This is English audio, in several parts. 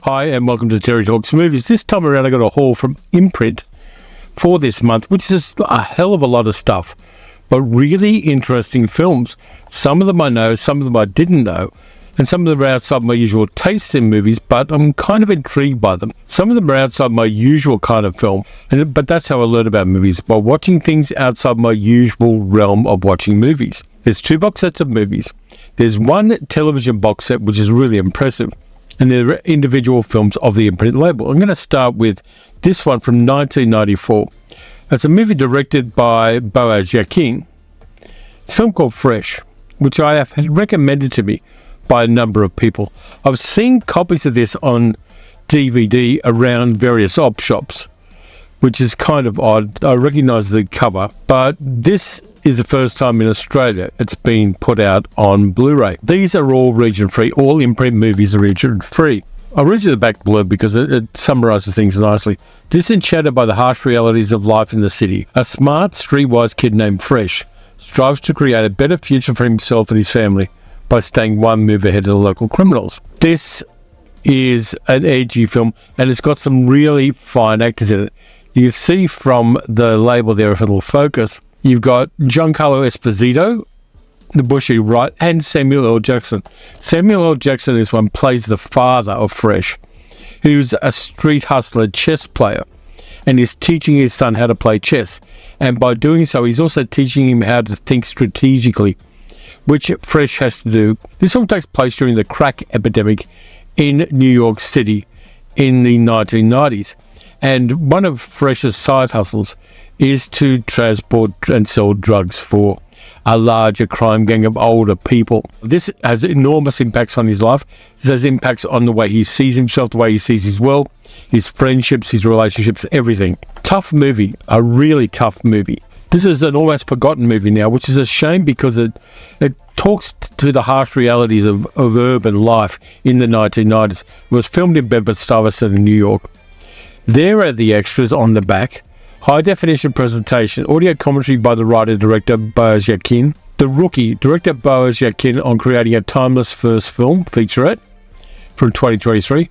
Hi and welcome to Terry Talks Movies. This time around I got a haul from Imprint for this month, which is a hell of a lot of stuff, but really interesting films. Some of them I know, some of them I didn't know, and some of them are outside my usual tastes in movies, but I'm kind of intrigued by them. Some of them are outside my usual kind of film, but that's how I learn about movies, by watching things outside my usual realm of watching movies. There's 2 box sets of movies. There's 1 television box set, which is really impressive, and there are individual films of the Imprint label. I'm going to start with this one from 1994. It's a movie directed by Boaz Yakin. It's a film called Fresh, which I have had recommended to me by a number of people. I've seen copies of this on DVD around various op shops, which is kind of odd. I recognise the cover, but this is the first time in Australia it's been put out on Blu Ray. These are all region free. All Imprint movies are region free. I'll read you the back blurb because it summarises things nicely. Disenchanted by the harsh realities of life in the city, a smart, streetwise kid named Fresh strives to create a better future for himself and his family by staying one move ahead of the local criminals. This is an edgy film and it's got some really fine actors in it. You see from the label there, if it'll focus, you've got Giancarlo Esposito, the bushy right, and Samuel L. Jackson. Samuel L. Jackson, this one, plays the father of Fresh, who's a street hustler chess player, and is teaching his son how to play chess. And by doing so, he's also teaching him how to think strategically, which Fresh has to do. This film takes place during the crack epidemic in New York City in the 1990s. And one of Fresh's side hustles is to transport and sell drugs for a larger crime gang of older people. This has enormous impacts on his life. This has impacts on the way he sees himself, the way he sees his world, his friendships, his relationships, everything. Tough movie, a really tough movie. This is an almost forgotten movie now, which is a shame because it talks to the harsh realities of urban life in the 1990s. It was filmed in Bedford-Stuyvesant in New York. There are the extras on the back. High-definition presentation, audio commentary by the writer-director Boaz Yakin. The Rookie, director Boaz Yakin on creating a timeless first film featurette from 2023.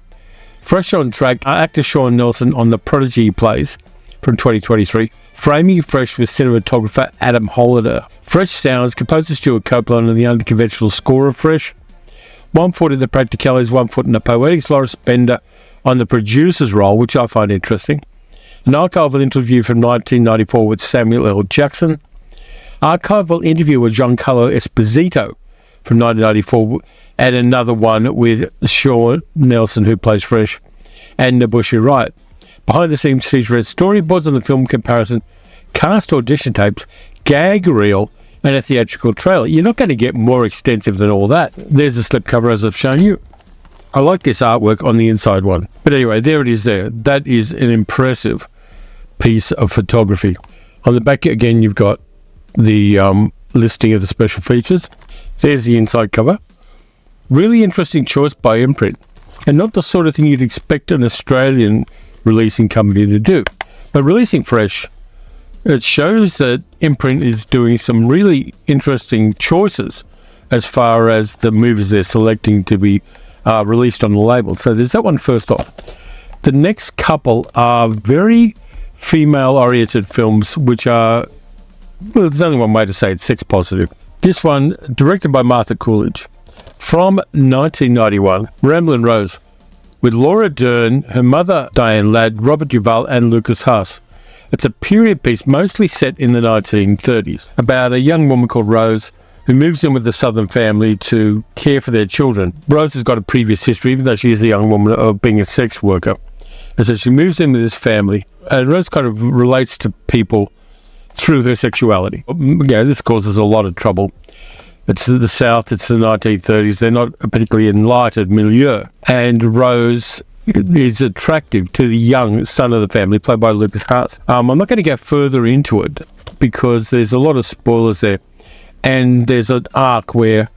Fresh on Track, actor Sean Nelson on The Prodigy he plays from 2023. Framing Fresh with cinematographer Adam Hollider. Fresh sounds, composer Stuart Copeland on the unconventional score of Fresh. 1 foot in the practicalities, 1 foot in the poetics. Loris Bender on the producer's role, which I find interesting. An archival interview from 1994 with Samuel L. Jackson. Archival interview with Giancarlo Esposito from 1994, and another one with Sean Nelson, who plays Fresh, and Nabushi Wright. Behind-the-scenes featurette, storyboards on the film comparison, cast audition tapes, gag reel, and a theatrical trailer. You're not going to get more extensive than all that. There's a slipcover, as I've shown you. I like this artwork on the inside one. But anyway, there it is there. That is an impressive piece of photography. On the back again, you've got the listing of the special features. There's the inside cover. Really interesting choice by Imprint, and not the sort of thing you'd expect an Australian releasing company to do. But releasing Fresh, it shows that Imprint is doing some really interesting choices as far as the movies they're selecting to be released on the label. So there's that one first off. The next couple are very female-oriented films, which are, well, there's only one way to say it, sex positive. This one, directed by Martha Coolidge, from 1991, Ramblin' Rose, with Laura Dern, her mother Diane Ladd, Robert Duvall, and Lucas Haas. It's a period piece mostly set in the 1930s, about a young woman called Rose who moves in with the Southern family to care for their children. Rose has got a previous history, even though she is a young woman, of being a sex worker. And so she moves in with this family, and Rose kind of relates to people through her sexuality. Yeah, this causes a lot of trouble. It's the South, it's the 1930s, they're not a particularly enlightened milieu. And Rose is attractive to the young son of the family, played by Lucas Haas. I'm not going to go further into it because there's a lot of spoilers there. And there's an arc where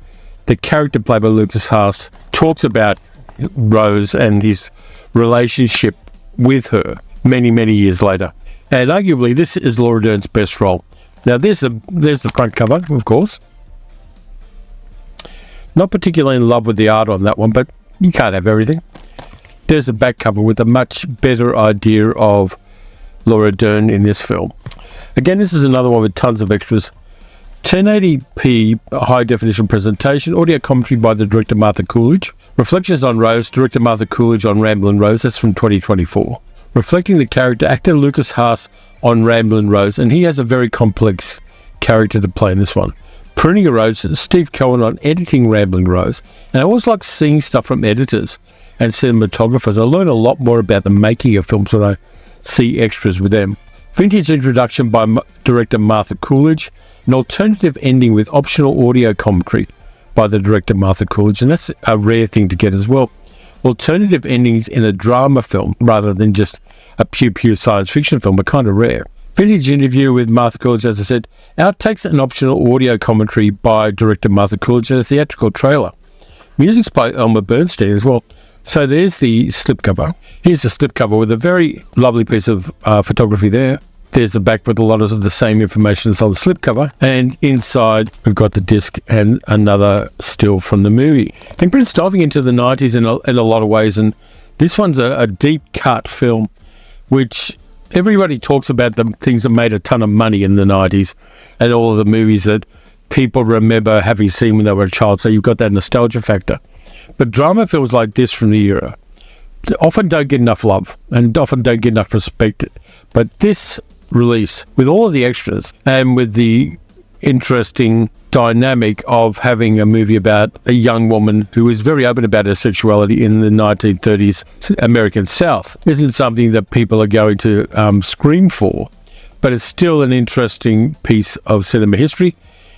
the character played by Lucas Haas talks about Rose and his relationship with her many, many years later. And arguably, this is Laura Dern's best role. Now, there's the front cover, of course. Not particularly in love with the art on that one, but you can't have everything. There's a back cover with a much better idea of Laura Dern in this film. Again, this is another one with tons of extras. 1080p high definition presentation, audio commentary by the director Martha Coolidge. Reflections on Rose, director Martha Coolidge on Ramblin' Rose, that's from 2024. Reflecting the character, actor Lucas Haas on Ramblin' Rose, and he has a very complex character to play in this one. Pruning a Rose, Steve Cohen on editing Ramblin' Rose. And I always like seeing stuff from editors and cinematographers. I learn a lot more about the making of films when I see extras with them. Vintage introduction by director Martha Coolidge. An alternative ending with optional audio commentary by the director Martha Coolidge, and that's a rare thing to get as well. Alternative endings in a drama film rather than just a pure science fiction film are kind of rare. Vintage interview with Martha Coolidge, as I said. Outtakes and optional audio commentary by director Martha Coolidge and a theatrical trailer. Music's by Elmer Bernstein as well. So there's the slipcover. Here's the slipcover with a very lovely piece of photography there. There's the back with a lot of the same information as on the slipcover. And inside, we've got the disc and another still from the movie. Imprint's diving into the 90s in a lot of ways. And this one's a deep cut film, which everybody talks about the things that made a ton of money in the 90s and all of the movies that people remember having seen when they were a child. So you've got that nostalgia factor. But drama films like this from the era often don't get enough love and often don't get enough respect. But this release, with all of the extras and with the interesting dynamic of having a movie about a young woman who is very open about her sexuality in the 1930s American South, isn't something that people are going to scream for, but it's still an interesting piece of cinema history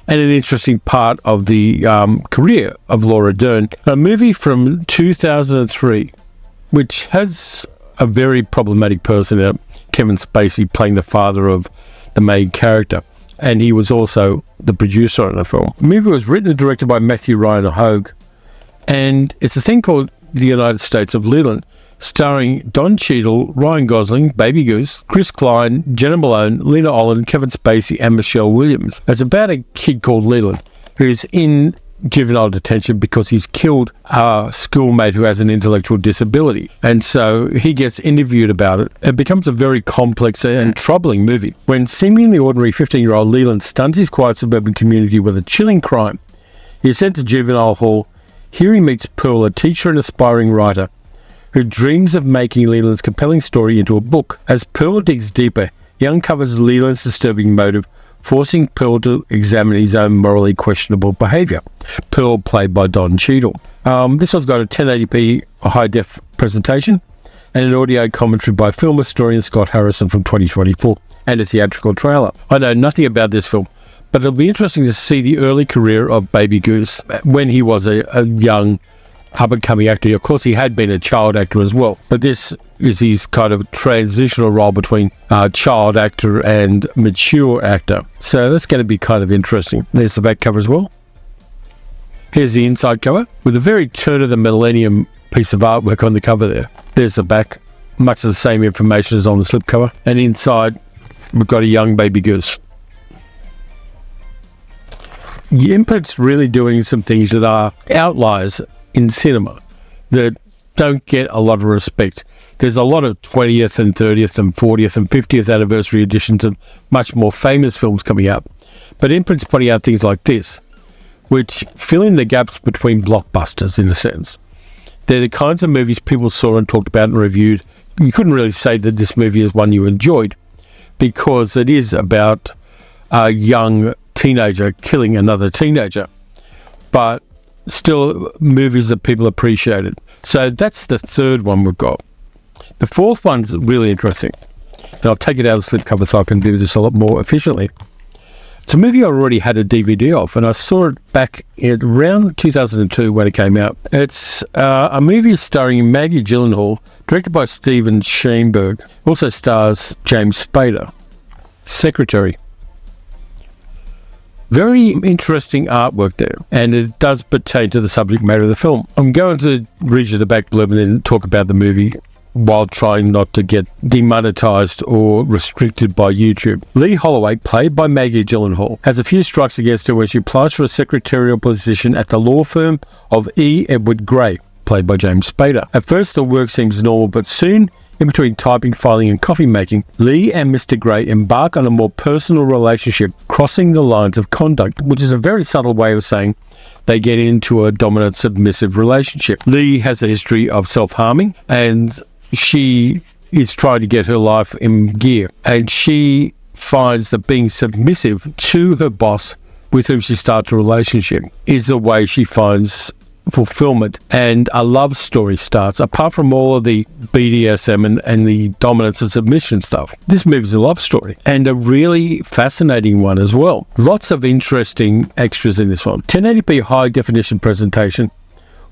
and an interesting part of the career of Laura Dern. A movie from 2003, which has a very problematic person in it, Kevin Spacey playing the father of the main character, and he was also the producer on the film. The movie was written and directed by Matthew Ryan Hogue, and it's a thing called The United States of Leland, starring Don Cheadle, Ryan Gosling, Baby Goose, Chris Klein, Jenna Malone, Lena Olin, Kevin Spacey, and Michelle Williams. It's about a kid called Leland who's in juvenile detention because he's killed a schoolmate who has an intellectual disability. And so he gets interviewed about it. It becomes a very complex and troubling movie. When seemingly ordinary 15-year-old Leland stuns his quiet suburban community with a chilling crime, he is sent to juvenile hall. Here he meets Pearl, a teacher and aspiring writer, who dreams of making Leland's compelling story into a book. As Pearl digs deeper, he uncovers Leland's disturbing motive, forcing Pearl to examine his own morally questionable behaviour. Pearl, played by Don Cheadle. This one's got a 1080p high-def presentation and an audio commentary by film historian Scott Harrison from 2024 and a theatrical trailer. I know nothing about this film, but it'll be interesting to see the early career of Baby Goose when he was a young up-and-coming actor. Of course, he had been a child actor as well, but this is his kind of transitional role between child actor and mature actor. So that's going to be kind of interesting. There's the back cover as well. Here's the inside cover with a very turn of the millennium piece of artwork on the cover there. There's the back, much of the same information as on the slipcover. And inside, we've got a young Baby Goose. Imprint's really doing some things that are outliers in cinema that don't get a lot of respect. There's a lot of 20th and 30th and 40th and 50th anniversary editions of much more famous films coming out. But Imprint's putting out things like this, which fill in the gaps between blockbusters in a sense. They're the kinds of movies people saw and talked about and reviewed. You couldn't really say that this movie is one you enjoyed because it is about a young teenager killing another teenager. But still movies that people appreciated. So that's the third one we've got. The fourth one's really interesting. And I'll take it out of the slipcover so I can do this a lot more efficiently. It's a movie I already had a DVD of, and I saw it back in around 2002 when it came out. It's a movie starring Maggie Gyllenhaal, directed by Steven Schoenberg. Also stars James Spader. Secretary. Very interesting artwork there, and it does pertain to the subject matter of the film. I'm going to read you the back blurb and then talk about the movie while trying not to get demonetized or restricted by YouTube. Lee Holloway, played by Maggie Gyllenhaal, has a few strikes against her when she applies for a secretarial position at the law firm of E. Edward Gray, played by James Spader. At first, the work seems normal, but soon, in between typing, filing, and coffee making, Lee and Mr. Grey embark on a more personal relationship, crossing the lines of conduct, which is a very subtle way of saying they get into a dominant, submissive relationship. Lee has a history of self-harming, and she is trying to get her life in gear. And she finds that being submissive to her boss, with whom she starts a relationship, is the way she finds fulfillment, and a love story starts. Apart from all of the BDSM and the dominance and submission stuff, this movie's a love story, and a really fascinating one as well. Lots of interesting extras in this one. 1080p high definition presentation,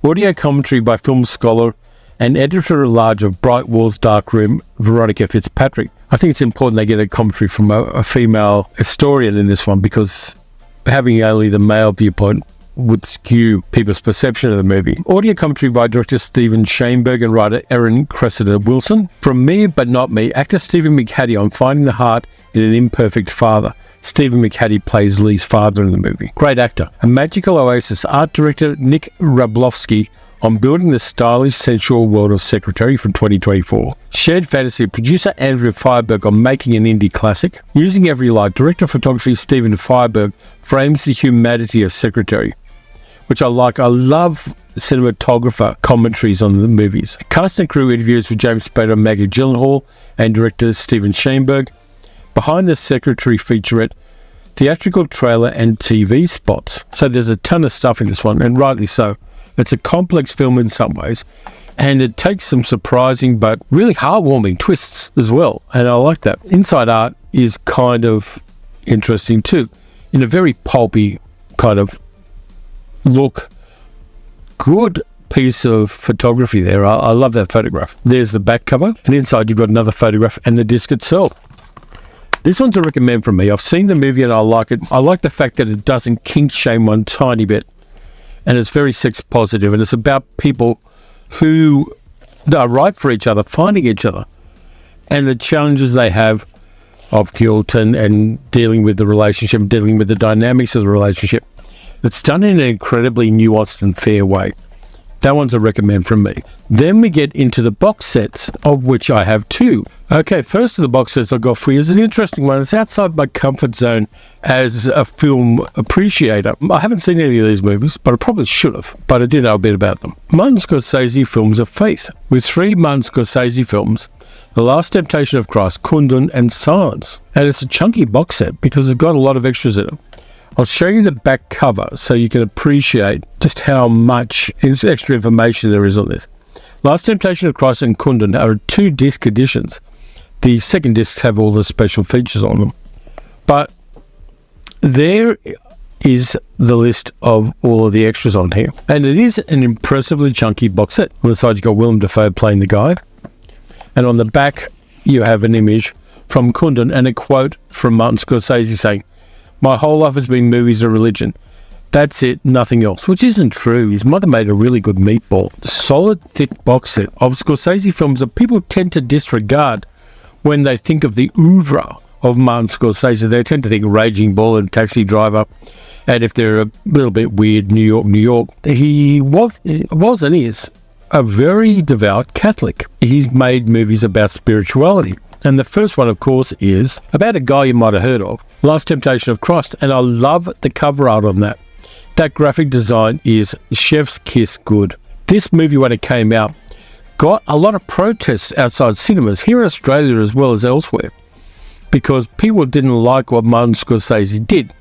audio commentary by film scholar and editor-at-large of Bright Walls Dark Room, Veronica Fitzpatrick. I think it's important they get a commentary from a female historian in this one, because having only the male viewpoint would skew people's perception of the movie. Audio commentary by director Stephen Shainberg and writer Erin Cressida Wilson. From Me But Not Me, actor Stephen McHattie on Finding the Heart in an Imperfect Father. Stephen McHattie plays Lee's father in the movie. Great actor. A Magical Oasis, art director Nick Rablowski on Building the Stylish Sensual World of Secretary from 2024. Shared Fantasy, producer Andrew Fireberg on Making an Indie Classic. Using Every Light, director of photography Stephen Fireberg frames the humanity of Secretary, which I like. I love cinematographer commentaries on the movies. Cast and crew interviews with James Spader, Maggie Gyllenhaal, and director Stephen Shainberg. Behind the Secretary featurette, theatrical trailer and TV spots. So there's a ton of stuff in this one, and rightly so. It's a complex film in some ways, and it takes some surprising but really heartwarming twists as well, and I like that. Inside art is kind of interesting too, in a very pulpy kind of look. Good piece of photography there. I love that photograph. There's the back cover, and inside you've got another photograph and the disc itself. This one's a recommend from me. I've seen the movie and I like it. I like the fact that it doesn't kink shame one tiny bit, and it's very sex positive, and it's about people who are right for each other, finding each other, and the challenges they have of guilt and dealing with the relationship, dealing with the dynamics of the relationship. It's done in an incredibly nuanced and fair way. That one's a recommend from me. Then we get into the box sets, of which I have two. Okay, first of the box sets I've got for you is an interesting one. It's outside my comfort zone as a film appreciator. I haven't seen any of these movies, but I probably should have, but I did know a bit about them. Martin Scorsese Films of Faith, with three Martin Scorsese films: The Last Temptation of Christ, Kundun, and Silence. And it's a chunky box set because it's got a lot of extras in it. I'll show you the back cover so you can appreciate just how much extra information there is on this. Last Temptation of Christ and Kundun are 2-disc editions. The second discs have all the special features on them. But there is the list of all of the extras on here. And it is an impressively chunky box set. On the side you've got Willem Dafoe playing the guy. And on the back you have an image from Kundun and a quote from Martin Scorsese saying, "My whole life has been movies or religion. That's it, nothing else," which isn't true. His mother made a really good meatball. Solid, thick box set of Scorsese films that people tend to disregard when they think of the oeuvre of Martin Scorsese. They tend to think Raging Bull and Taxi Driver, and if they're a little bit weird, New York, New York. He was and is a very devout Catholic. He's made movies about spirituality. And the first one, of course, is about a guy you might have heard of, Last Temptation of Christ, and I love the cover art on that. That graphic design is chef's kiss good. This movie, when it came out, got a lot of protests outside cinemas, here in Australia as well as elsewhere, because people didn't like what Martin Scorsese did,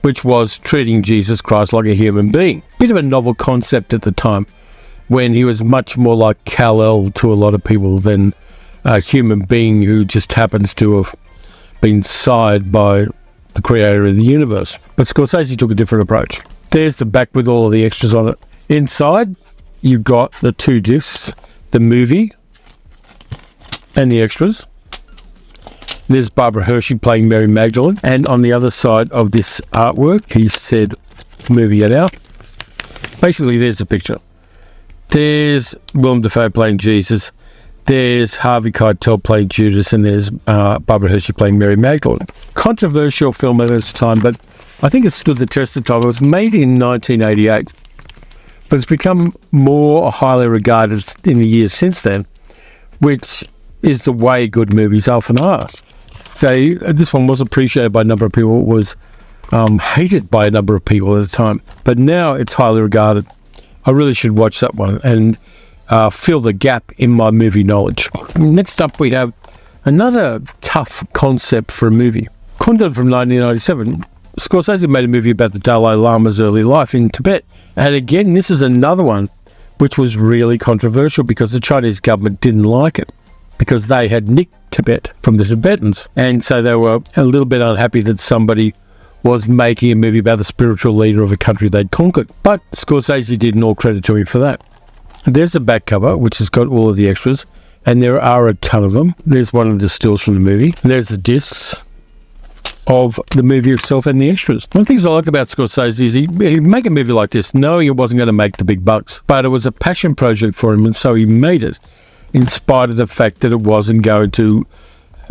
which was treating Jesus Christ like a human being. Bit of a novel concept at the time, when he was much more like Kal-El to a lot of people than a human being who just happens to have been sired by the creator of the universe. But Scorsese took a different approach. There's the back with all of the extras on it. Inside, you've got the 2 discs, the movie and the extras. There's Barbara Hershey playing Mary Magdalene. And on the other side of this artwork, he said, movie it out. Basically, there's the picture. There's Willem Dafoe playing Jesus. There's Harvey Keitel playing Judas, and there's Barbara Hershey playing Mary Magdalene. Controversial film at its time, but I think it stood the test of time. It was made in 1988 but it's become more highly regarded in the years since then, which is the way good movies often are. This one was appreciated by a number of people, was hated by a number of people at the time, but now it's highly regarded. I really should watch that one and fill the gap in my movie knowledge. Next up, we have another tough concept for a movie. Kundun from 1997. Scorsese made a movie about the Dalai Lama's early life in Tibet. And again, this is another one which was really controversial because the Chinese government didn't like it, because they had nicked Tibet from the Tibetans. And so they were a little bit unhappy that somebody was making a movie about the spiritual leader of a country they'd conquered. But Scorsese didn't all credit to him for that. There's the back cover, which has got all of the extras, and there are a ton of them. There's one of the stills from the movie. There's the discs of the movie itself and the extras. One of the things I like about Scorsese is he'd make a movie like this knowing it wasn't going to make the big bucks, but it was a passion project for him, and so he made it in spite of the fact that it wasn't going to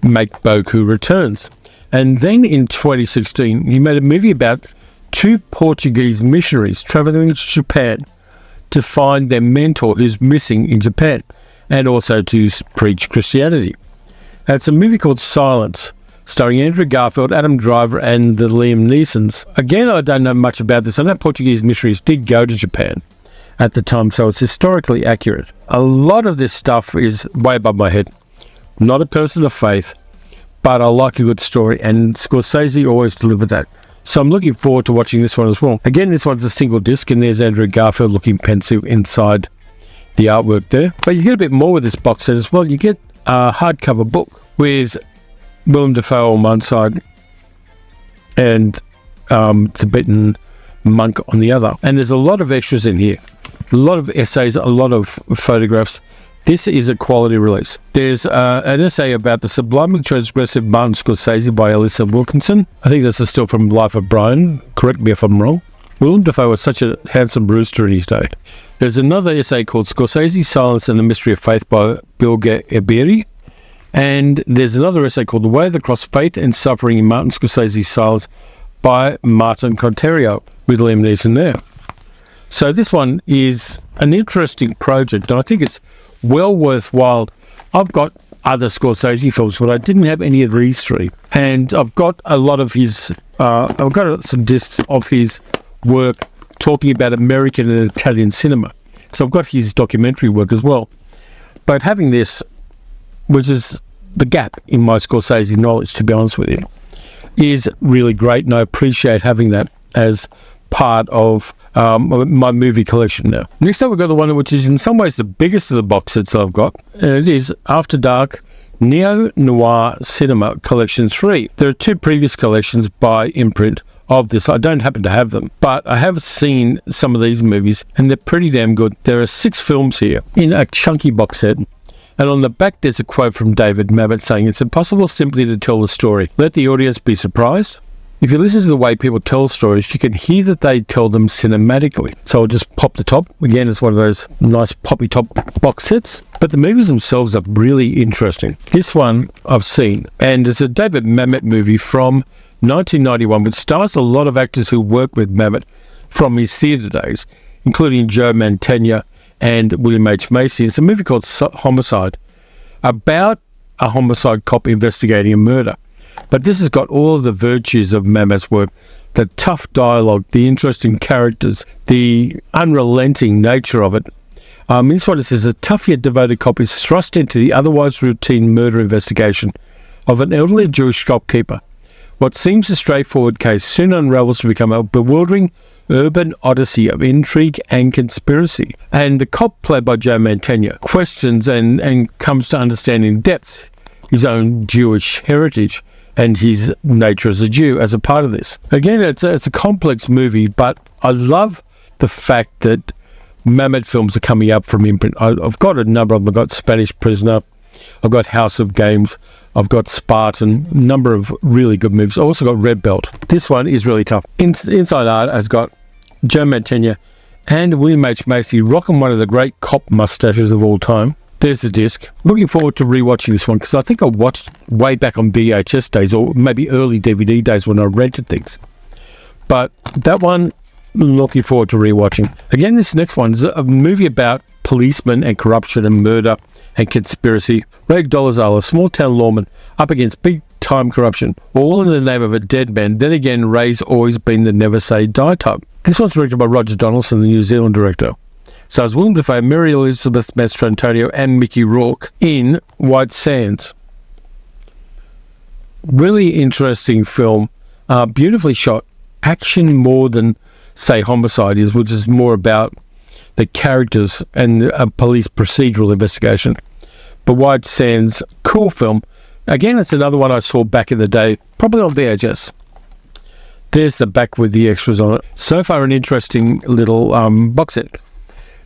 make boku returns. And then in 2016, he made a movie about two Portuguese missionaries traveling to Japan to find their mentor who's missing in Japan, and also to preach Christianity. And it's a movie called Silence, starring Andrew Garfield, Adam Driver, and the Liam Neesons. Again, I don't know much about this. I know Portuguese missionaries did go to Japan at the time, so it's historically accurate. A lot of this stuff is way above my head. I'm not a person of faith, but I like a good story, and Scorsese always delivered that. So I'm looking forward to watching this one as well. Again, this one's a single disc, and there's Andrew Garfield looking pensive inside the artwork there. But you get a bit more with this box set as well. You get a hardcover book with Willem Dafoe on one side and Tibetan monk on the other. And there's a lot of extras in here. A lot of essays, a lot of photographs. This is a quality release. There's an essay about the sublimely transgressive Martin Scorsese by Alyssa Wilkinson. I think this is still from Life of Brian. Correct me if I'm wrong. Willem Dafoe was such a handsome rooster in his day. There's another essay called Scorsese, Silence and the Mystery of Faith by Bilge Ebiri. And there's another essay called The Way of the Cross, Faith and Suffering in Martin Scorsese's Silence by Martin Conterio, with Liam Neeson there. So this one is an interesting project, and I think it's well worthwhile. I've got other Scorsese films, but I didn't have any of these three. And I've got a lot of his, I've got some discs of his work talking about American and Italian cinema. So I've got his documentary work as well. But having this, which is the gap in my Scorsese knowledge, to be honest with you, is really great, and I appreciate having that as part of my movie collection now. Next up, we've got the one which is in some ways the biggest of the box sets I've got, and it is After Dark Neo-Noir Cinema Collection 3. There are two previous collections by Imprint of this. I don't happen to have them, but I have seen some of these movies, and they're pretty damn good. There are 6 films here in a chunky box set. And on the back, there's a quote from David Mamet saying, "It's impossible simply to tell the story. Let the audience be surprised. If you listen to the way people tell stories, you can hear that they tell them cinematically." So I'll just pop the top. Again, it's one of those nice poppy top box sets. But the movies themselves are really interesting. This one I've seen, and it's a David Mamet movie from 1991, which stars a lot of actors who worked with Mamet from his theatre days, including Joe Mantegna and William H. Macy. It's a movie called Homicide, about a homicide cop investigating a murder. But this has got all of the virtues of Mamet's work: the tough dialogue, the interesting characters, the unrelenting nature of it. This one says, a tough yet devoted cop is thrust into the otherwise routine murder investigation of an elderly Jewish shopkeeper. What seems a straightforward case soon unravels to become a bewildering urban odyssey of intrigue and conspiracy. And the cop, played by Joe Mantegna, questions and comes to understand in depth his own Jewish heritage and his nature as a Jew as a part of this. Again, it's a complex movie, but I love the fact that Mamet films are coming up from Imprint. I've got a number of them. I've got Spanish Prisoner, I've got House of Games, I've got Spartan, a number of really good movies. I've also got Red Belt. This one is really tough. Inside Art has got Joe Mantegna and William H. Macy rocking one of the great cop mustaches of all time. There's the disc. Looking forward to rewatching this one, because I think I watched way back on VHS days, or maybe early DVD days when I rented things. But that one looking forward to rewatching. Again, this next one is a movie about policemen and corruption and murder and conspiracy. Ray Dolezal, a small-town lawman, up against big-time corruption, all in the name of a dead man. Then again, Ray's always been the never-say-die type. This one's directed by Roger Donaldson, the New Zealand director. So it's Willem Dafoe, Mary Elizabeth Mastrantonio, and Mickey Rourke in White Sands. Really interesting film, beautifully shot. Action more than, say, Homicide is, which is more about the characters and a police procedural investigation. But White Sands, cool film. Again, it's another one I saw back in the day, probably on VHS. There's the back with the extras on it. So far, an interesting little box set.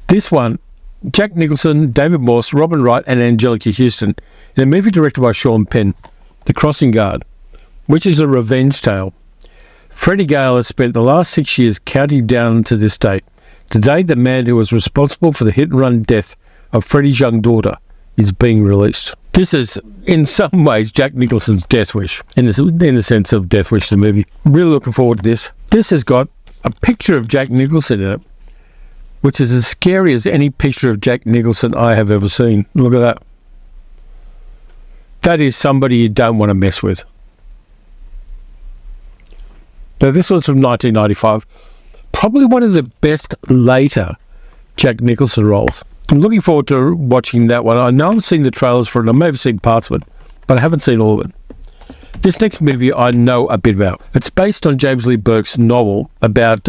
This one, Jack Nicholson, David Morse, Robin Wright, and Angelica Houston, in a movie directed by Sean Penn, The Crossing Guard, which is a revenge tale. Freddie Gale has spent the last 6 years counting down to this day. Today, the man who was responsible for the hit-and-run death of Freddie's young daughter is being released. This is, in some ways, Jack Nicholson's Death Wish, in the sense of Death Wish, the movie. Really looking forward to this. This has got a picture of Jack Nicholson in it, which is as scary as any picture of Jack Nicholson I have ever seen. Look at that. That is somebody you don't want to mess with. Now, this one's from 1995. Probably one of the best later Jack Nicholson roles. I'm looking forward to watching that one. I know I've seen the trailers for it. I may have seen parts of it, but I haven't seen all of it. This next movie I know a bit about. It's based on James Lee Burke's novel about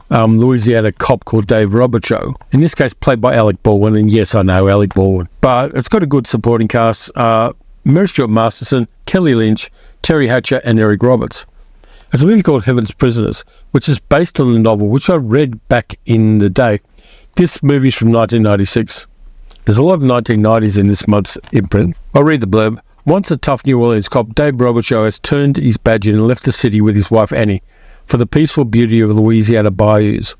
Louisiana cop called Dave Robicheaux. In this case, played by Alec Baldwin. And yes, I know Alec Baldwin. But it's got a good supporting cast. Mary Stuart Masterson, Kelly Lynch, Terry Hatcher, and Eric Roberts. It's a movie called Heaven's Prisoners, which is based on the novel, which I read back in the day. This movie's from 1996. There's a lot of 1990s in this month's imprint. I'll read the blurb. Once a tough New Orleans cop, Dave Robicheaux has turned his badge in and left the city with his wife Annie for the peaceful beauty of Louisiana bayous.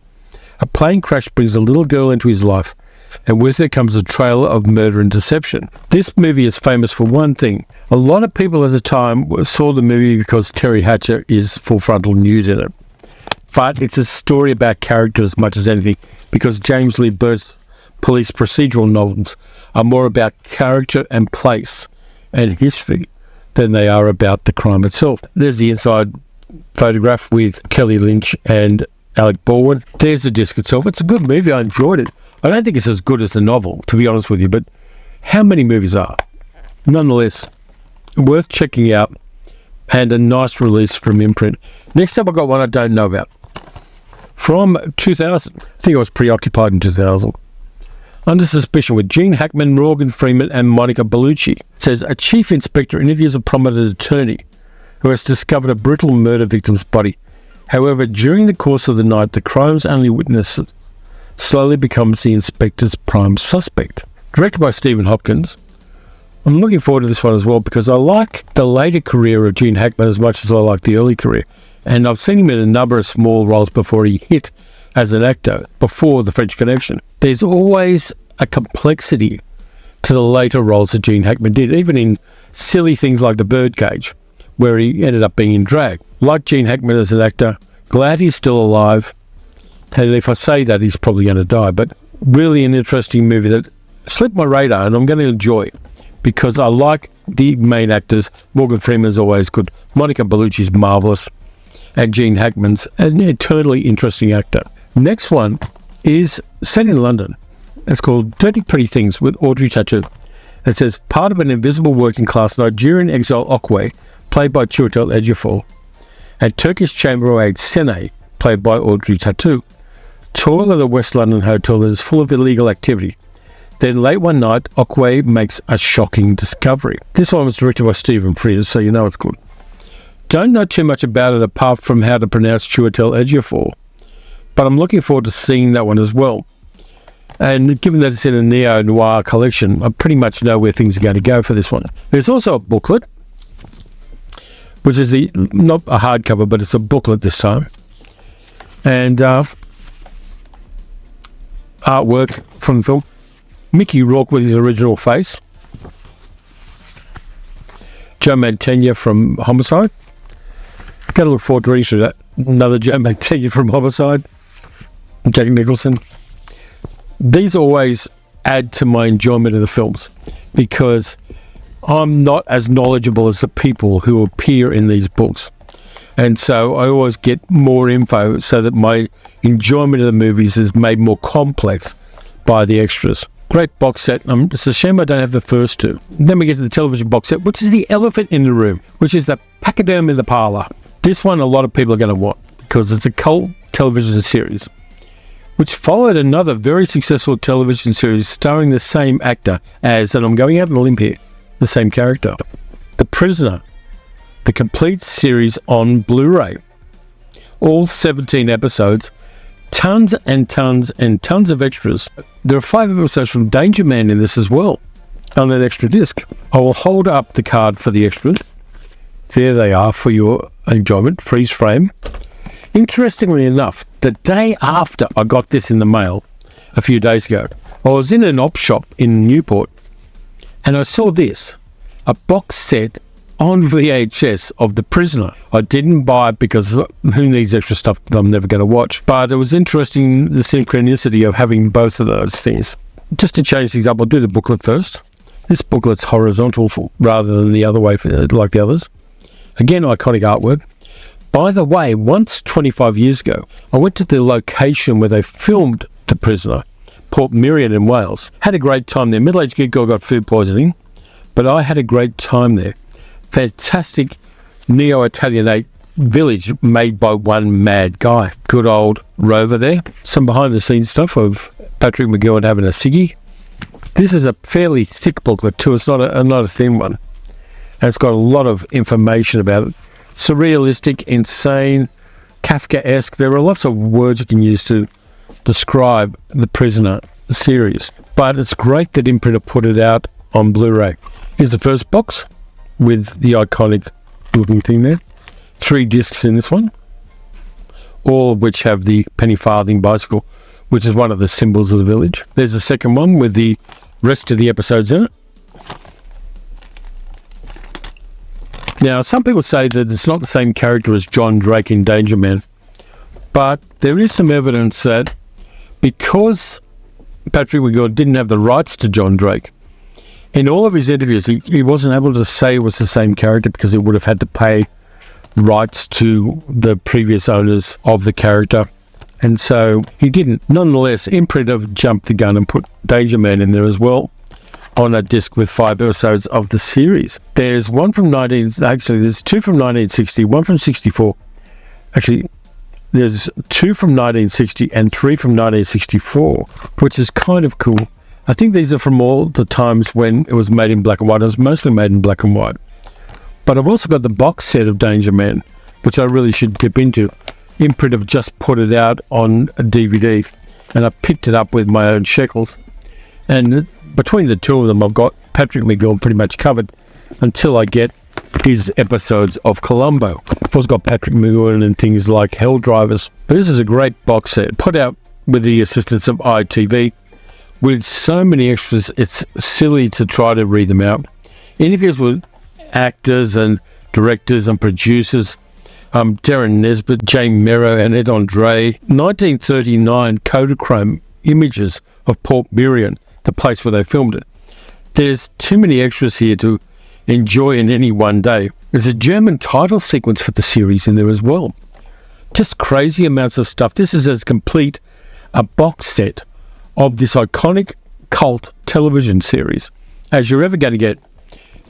A plane crash brings a little girl into his life, and with there comes a trail of murder and deception. This movie is famous for one thing. A lot of people at the time saw the movie because Terry Hatcher is full frontal nude in it. But it's a story about character as much as anything, because James Lee Burke's police procedural novels are more about character and place and history than they are about the crime itself. There's the inside photograph with Kelly Lynch and Alec Baldwin. There's the disc itself. It's a good movie. I enjoyed it. I don't think it's as good as the novel, to be honest with you, but how many movies are? Nonetheless, worth checking out, and a nice release from Imprint. Next up, I've got one I don't know about. From 2000. I think I was preoccupied in 2000. Under Suspicion with Gene Hackman, Morgan Freeman, and Monica Bellucci. It says, a chief inspector interviews a prominent attorney who has discovered a brutal murder victim's body. However, during the course of the night, the crime's only witness slowly becomes the inspector's prime suspect. Directed by Stephen Hopkins. I'm looking forward to this one as well because I like the later career of Gene Hackman as much as I like the early career. And I've seen him in a number of small roles before he hit as an actor, before The French Connection. There's always a complexity to the later roles that Gene Hackman did, even in silly things like The Birdcage, where he ended up being in drag. Like Gene Hackman as an actor, glad he's still alive. And if I say that, he's probably going to die. But really an interesting movie that slipped my radar, and I'm going to enjoy it because I like the main actors. Morgan Freeman's always good. Monica Bellucci's marvellous. And Gene Hackman's an eternally interesting actor. Next one is set in London. It's called Dirty Pretty Things with Audrey Tautou. It says, part of an invisible working-class Nigerian exile Okwe, played by Chiwetel Ejiofor, and Turkish chambermaid Sene, played by Audrey Tautou, toil at a West London hotel that is full of illegal activity. Then late one night, Okwe makes a shocking discovery. This one was directed by Stephen Frears, so you know it's good. Don't know too much about it apart from how to pronounce Chiwetel Ejiofor, but I'm looking forward to seeing that one as well. And given that it's in a Neo-Noir collection, I pretty much know where things are going to go for this one. There's also a booklet, which is not a hardcover, but it's a booklet this time. And artwork from the film. Mickey Rourke with his original face. Joe Mantegna from Homicide. Got to look forward to reading through that. another Joe Mantegna from Homicide, Jack Nicholson. These always add to my enjoyment of the films because I'm not as knowledgeable as the people who appear in these books. And so I always get more info so that my enjoyment of the movies is made more complex by the extras. Great box set. It's a shame I don't have the first two. Then we get to the television box set, which is the elephant in the room, which is the pachyderm in the parlor. This one a lot of people are going to want because it's a cult television series, which followed another very successful television series starring the same actor as, and I'm going out on a limb here, the same character, The Prisoner, the complete series on Blu Ray. All 17 episodes, tons and tons and tons of extras. There are 5 episodes from Danger Man in this as well, on an extra disc. I will hold up the card for the extras. There they are for your enjoyment, freeze frame. Interestingly enough, the day after I got this in the mail, a few days ago, I was in an op shop in Newport, and I saw this, a box set on VHS of The Prisoner. I didn't buy it because who needs extra stuff that I'm never going to watch? But it was interesting, the synchronicity of having both of those things. Just to change things up, I'll do the booklet first. This booklet's horizontal rather than the other way, like the others. Again, iconic artwork. By the way, once 25 years ago, I went to the location where they filmed The Prisoner, Port Miriam in Wales. Had a great time there. Middle-aged girl got food poisoning, but I had a great time there. Fantastic Neo-Italianate village made by one mad guy. Good old Rover there. Some behind-the-scenes stuff of Patrick McGowan having a ciggy. This is a fairly thick booklet too. It's not a thin one. And it's got a lot of information about it. Surrealistic, insane, Kafkaesque. There are lots of words you can use to describe The Prisoner series. But it's great that Imprint have put it out on Blu Ray. Here's the first box with the iconic looking thing there. 3 discs in this one, all of which have the penny farthing bicycle, which is one of the symbols of the village. There's the second one with the rest of the episodes in it. Now, some people say that it's not the same character as John Drake in Danger Man, but there is some evidence that because Patrick McGowan didn't have the rights to John Drake, in all of his interviews, he wasn't able to say it was the same character because he would have had to pay rights to the previous owners of the character. And so he didn't. Nonetheless, Imprint have jumped the gun and put Danger Man in there as well on a disc with 5 episodes of the series. There's two from 1960, one from 64. Actually, there's 2 from 1960 and 3 from 1964, which is kind of cool. I think these are from all the times when it was made in black and white. It was mostly made in black and white. But I've also got the box set of Danger Man, which I really should dip into. Imprint have just put it out on a DVD, and I picked it up with my own shekels. And between the two of them, I've got Patrick McGowan pretty much covered until I get his episodes of Columbo. I've also got Patrick McGowan and things like Hell Drivers. But this is a great box set, put out with the assistance of ITV. With so many extras, it's silly to try to read them out. Interviews with actors and directors and producers, Darren Nesbitt, Jane Merrow and Ed Andre. 1939 Kodachrome images of Port Miriam, the place where they filmed it. There's too many extras here to enjoy in any one day. There's a German title sequence for the series in there as well. Just crazy amounts of stuff. This is as complete a box set of this iconic cult television series as you're ever going to get.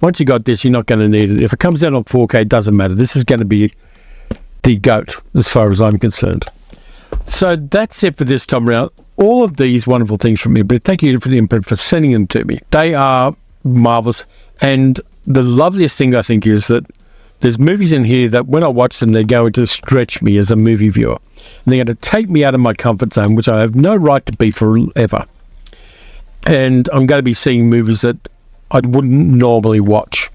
Once you got this, you're not going to need it. If it comes out on 4K, it doesn't matter. This is going to be the GOAT as far as I'm concerned. So that's it for this time around. All of these wonderful things from me, but thank you for the Imprint for sending them to me. They are marvelous. And the loveliest thing I think is that there's movies in here that when I watch them, they're going to stretch me as a movie viewer. And they're going to take me out of my comfort zone, which I have no right to be forever. And I'm going to be seeing movies that I wouldn't normally watch.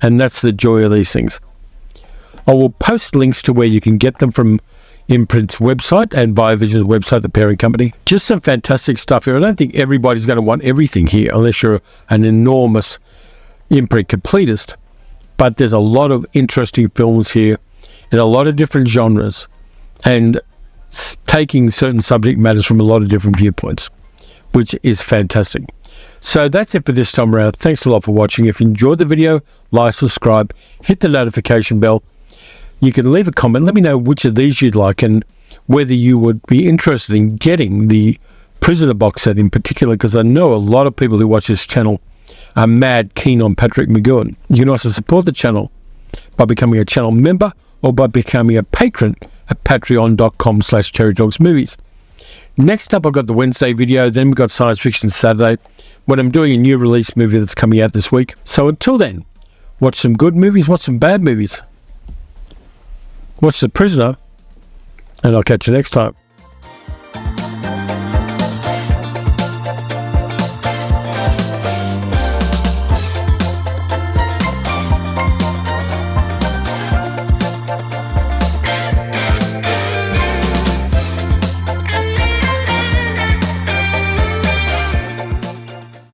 And that's the joy of these things. I will post links to where you can get them from Imprint's website and Viavision's website, the parent company. Just some fantastic stuff here. I don't think everybody's going to want everything here unless you're an enormous Imprint completist. But there's a lot of interesting films here in a lot of different genres. and taking certain subject matters from a lot of different viewpoints, which is fantastic. So that's it for this time around. Thanks a lot for watching. If you enjoyed the video, like, subscribe, hit the notification bell. You can leave a comment. Let me know which of these you'd like and whether you would be interested in getting the Prisoner box set in particular, because I know a lot of people who watch this channel are mad keen on Patrick McGowan. You can also support the channel by becoming a channel member or by becoming a patron at patreon.com/terrytalksmovies. Next up, I've got the Wednesday video. Then we've got Science Fiction Saturday, when I'm doing a new release movie that's coming out this week. So until then, watch some good movies, watch some bad movies. Watch The Prisoner, and I'll catch you next time.